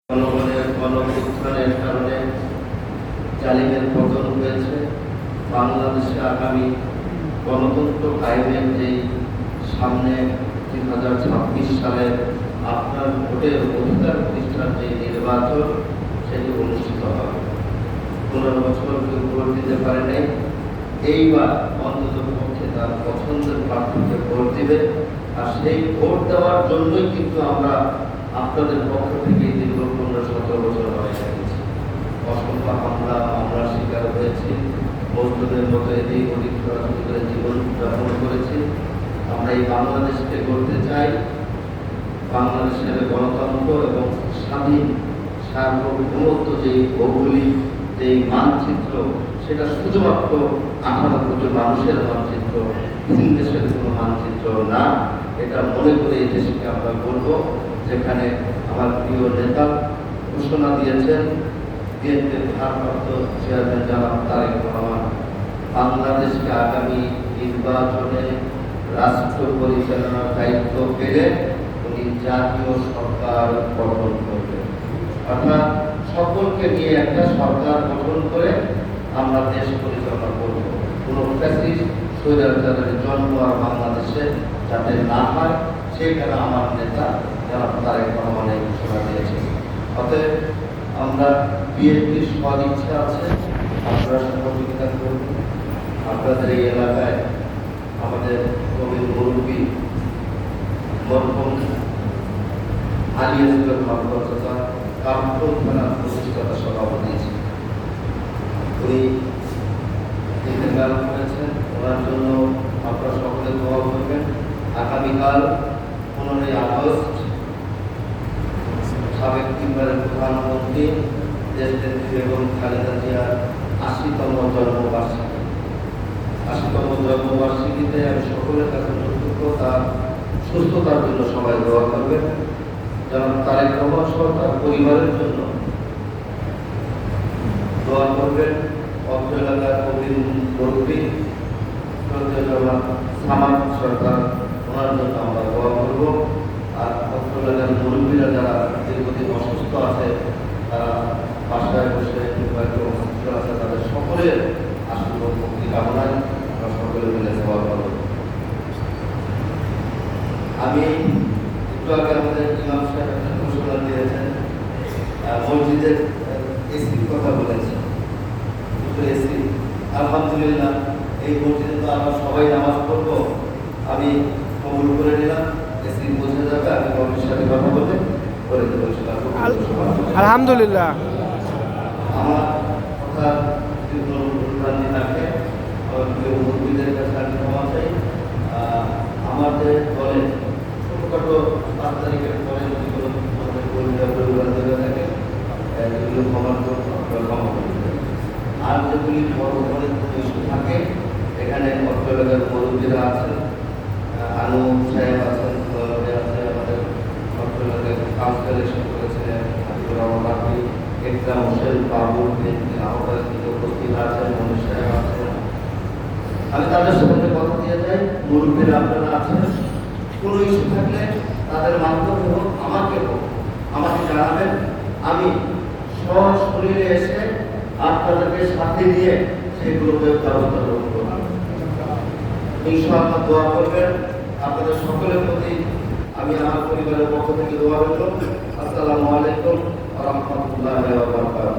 জনগণের গণঅভ্যুত্থানের কারণে জালিমের পতন হয়েছে। বাংলাদেশে আগামী গণতন্ত্র কায়েমের যে সামনে 2026 সালের আপনার ভোটের অধিকার প্রতিষ্ঠার যে নির্বাচন সেটি অনুষ্ঠিত হবে। 15 বছর কেউ ভোট দিতে পারে নাই, এইবার অন্তত পক্ষে তার পছন্দের প্রার্থীকে ভোট দিবে। আর সেই ভোট দেওয়ার জন্যই কিন্তু আমরা আপনাদের পক্ষ থেকে দীর্ঘ 15-17 বছর লড়াই করেছি। অসংখ্য মামলার শিকার হয়েছি, মজলুমের মতো এদিক ওদিক ছোড়াছুটি করে জীবন যাপন করেছি। আমরা এই বাংলাদেশকে গড়তে চাই, বাংলাদেশের গণতন্ত্র এবং স্বাধীন সার্বভৌমত্ব যে ভৌগোলিক যে মানচিত্র, সেটা শুধুমাত্র 18 কোটি মানুষের মানচিত্র, তিন দেশের কোনো মানচিত্র না। এটা মনে করে এই দেশকে আমরা বলবো, যেখানে আমার প্রিয় নেতা ঘোষণা দিয়েছেন, বিএনপির ভারপ্রাপ্ত চেয়ারম্যান জনাব তারেক রহমান, বাংলাদেশকে আগামী নির্বাচনে রাষ্ট্র পরিচালনার দায়িত্ব পেলে উনি জাতীয় সরকার গঠন করবেন। অর্থাৎ সকলকে নিয়ে একটা সরকার গঠন করে আমরা দেশ পরিচালনা করব। কোনো ফ্যাসিস্ট স্বৈরাচারের জন্ম আর বাংলাদেশে যাতে না হয়, সেখানে আমার নেতা যারা তারেক রহমান এই ঘোষণা দিয়েছে। অতএব আমরা বিএনপির সদ ইচ্ছা আছে, আপনারা সহযোগিতা করবেন। আপনাদের এই এলাকায় আমাদের কবির মুরব্বী মরহুম আলী আসগর মাদ্রাসা কামরুল থানার প্রতিষ্ঠাতা সভাপতি ছিলেন। উনি ইন্তেকাল করেছেন, ওনার জন্য আপনারা সকলে দোয়া করবেন। আগামীকাল 15ই আগস্ট সাবেক তিনবারের প্রধানমন্ত্রী দেশনেত্রী বেগম খালেদা জিয়ার 80তম জন্মবার্ষিকী। 80তম জন্মবার্ষিকীতে আমি সকলের কাছে কৃতজ্ঞ, তার সুস্থতার জন্য সবাই দোয়া করবেন। যেমন তারেক রহমান সহ তার পরিবারের জন্য দোয়া করবেন। অত্র এলাকার কবির মুরব্বী সামাদ সরকার, ওনার জন্য আমরা দোয়া করব। আর অত্র এলাকার মুরব্বীরা যারা দীর্ঘদিন অসুস্থ আছে, তারা বাসায় বসে অসুস্থ আছে, তাদের সকলের আশীর্বাদ মুক্তি কামনায় আমরা সকলে মিলে দোয়া করব। আমি একটু আগে আমাদের ইমাম সাহেব একটা ঘোষণা দিয়েছেন, মসজিদের এসির কথা বলেছেন। এসি আলহামদুলিল্লাহ, এই মসজিদে তো আমরা সবাই নামাজ পড়বো, আমি কবুল করে নিলাম। এসি বোঝা যাবে, আমি কমিটির সাথে কথা বলে করে দেবো। আলহামদুলিল্লাহ। আমার কথা থাকে মুরব্বীদের কাছে আমি ক্ষমা চাই। আমাদের দলে ছোটখাটো 5 তারিখের পরে যদি কোনো পরিবার দেবে থাকে, এগুলো ক্ষমা করতে। আর যেগুলি বড় ধরনের ইস্যু থাকে, এখানে অত্র এলাকার মুরব্বীরা আছেন, আনু সাহেব আছেন, আছে আমাদের অত্র এলাকায় কাউন্সিলর এসে করেছিলেন, একরাম হোসেন বাবু আহ্বায়ক উপস্থিত আছেন, মনীষ সাহেব আছেন। আমি তাদের সঙ্গে কথা দিয়ে যাই, মুরব্বীরা আপনারা আছেন, কোনো ইস্যু থাকলে তাদের মাধ্যমে হোক, আমাকে জানাবেন। আমি সশরীরে এসে আপনাদেরকে সাথে নিয়ে সেগুলোকে ব্যবস্থা গ্রহণ করব। ইনশাআল্লাহ দোয়া করবেন। আপনাদের সকলের প্রতি আমি আমার পরিবারের পক্ষ থেকে দোয়া রইল। আসসালামু আলাইকুম ওয়া রাহমাতুল্লাহি ওয়া বারাকাতুহু।